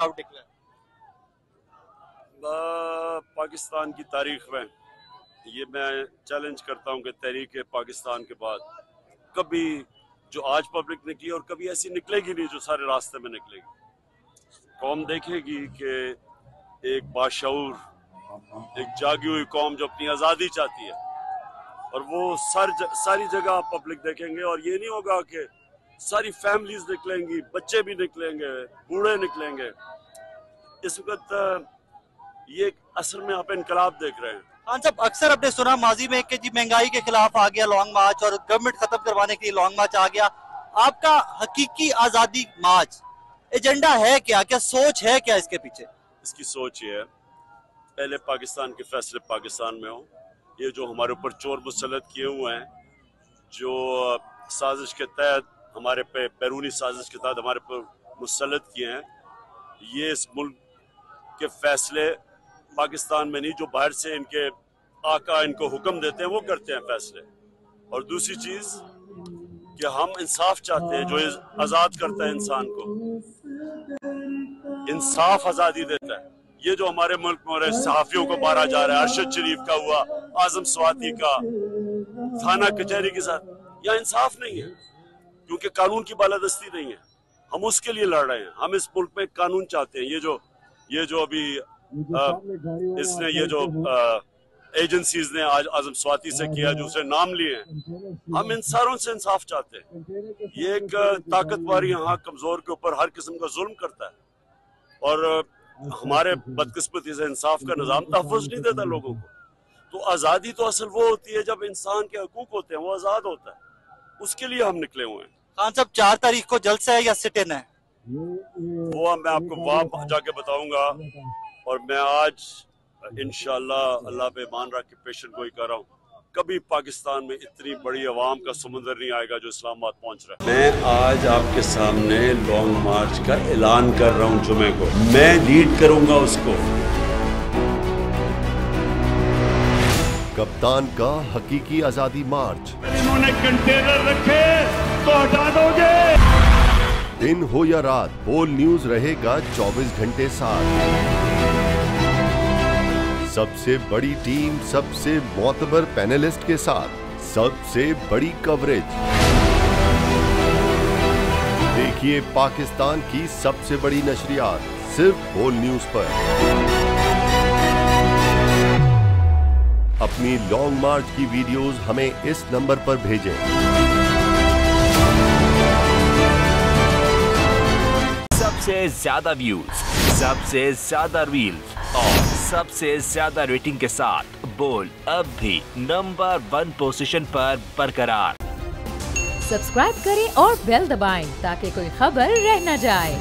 Out declare? Pakistan की तारीख में ये मैं चैलेंज करता हूँ कि तहरीक पाकिस्तान के बाद कभी जो आज पब्लिक निकली और कभी ऐसी निकलेगी नहीं जो सारे रास्ते में निकलेगी। कौम देखेगी कि एक बाशऊर, एक जागी हुई कौम जो अपनी आज़ादी चाहती है, और वो सारी जगह पब्लिक देखेंगे। और ये नहीं होगा कि सारी फैमिलीज निकलेंगी, बच्चे भी निकलेंगे, बूढ़े निकलेंगे। इस वक्त ये असल में आप इनकलाब देख रहे हैं। खान साहब, अक्सर आपने सुना माजी में कि जी महंगाई के खिलाफ आ गया लॉन्ग मार्च और गवर्नमेंट खत्म करवाने के लिए लॉन्ग मार्च आ गया। आपका हकीकी आजादी मार्च एजेंडा है क्या? क्या सोच है क्या इसके पीछे? इसकी सोच ये है, पहले पाकिस्तान के फैसले पाकिस्तान में हो। ये जो हमारे ऊपर चोर मुसल्लत किए हुए हैं, जो साजिश के तहत हमारे पे बैरूनी साजिश के तहत हमारे पर मुसल्लत किए हैं, ये इस मुल्क के फैसले पाकिस्तान में नहीं, जो बाहर से इनके आका इनको हुक्म देते हैं वो करते हैं फैसले। और दूसरी चीज कि हम इंसाफ चाहते हैं, जो आजाद करता है इंसान को, इंसाफ आजादी देता है। ये जो हमारे मुल्क में हो रहे सहाफियों को मारा जा रहा है, अरशद शरीफ का हुआ, आजम स्वाति का, थाना कचहरी के साथ, यह इंसाफ नहीं है, क्योंकि कानून की बालादस्ती नहीं है। हम उसके लिए लड़ रहे हैं। हम इस मुल्क में कानून चाहते हैं। ये जो अभी इसने ये जो एजेंसीज ने आज आजम स्वाति से किया, जो उसने नाम लिए हैं, हम इन सारों से इंसाफ चाहते हैं। ये एक ताकतवर यहाँ कमजोर के ऊपर हर किस्म का जुल्म करता है, और हमारे बदकिस्मती से इंसाफ का निजाम तहफ़्फ़ुज़ नहीं देता लोगों को। तो आज़ादी तो असल वो होती है जब इंसान के हकूक होते हैं, वो आज़ाद होता है। उसके लिए हम निकले हुए हैं। खान साहब, 4 तारीख को जलसा है या सिट इन है? वो मैं आपको वहाँ जाके बताऊंगा। और मैं आज इंशाअल्लाह अल्लाह पे मान रख के पेशन गोई कर रहा हूँ, कभी पाकिस्तान में इतनी बड़ी आवाम का समुंदर नहीं आएगा जो इस्लामाबाद पहुंच रहा है। मैं आज आपके सामने लॉन्ग मार्च का ऐलान कर रहा हूँ। जुमे को मैं लीड करूंगा उसको। कप्तान का हकीकी आजादी मार्च। इन्होंने कंटेनर रखे तो हटा दोगे। दिन हो या रात, बोल न्यूज रहेगा 24 घंटे साथ। सबसे बड़ी टीम, सबसे मोतबर पैनलिस्ट के साथ, सबसे बड़ी कवरेज। देखिए पाकिस्तान की सबसे बड़ी नशरियात सिर्फ बोल न्यूज पर। अपनी लॉन्ग मार्च की वीडियोस हमें इस नंबर पर भेजें। सबसे ज्यादा व्यूज, सबसे ज्यादा रील्स और सबसे ज्यादा रेटिंग के साथ बोल अब भी नंबर 1 पोजीशन पर बरकरार। सब्सक्राइब करें और बेल दबाएं ताकि कोई खबर रह न जाए।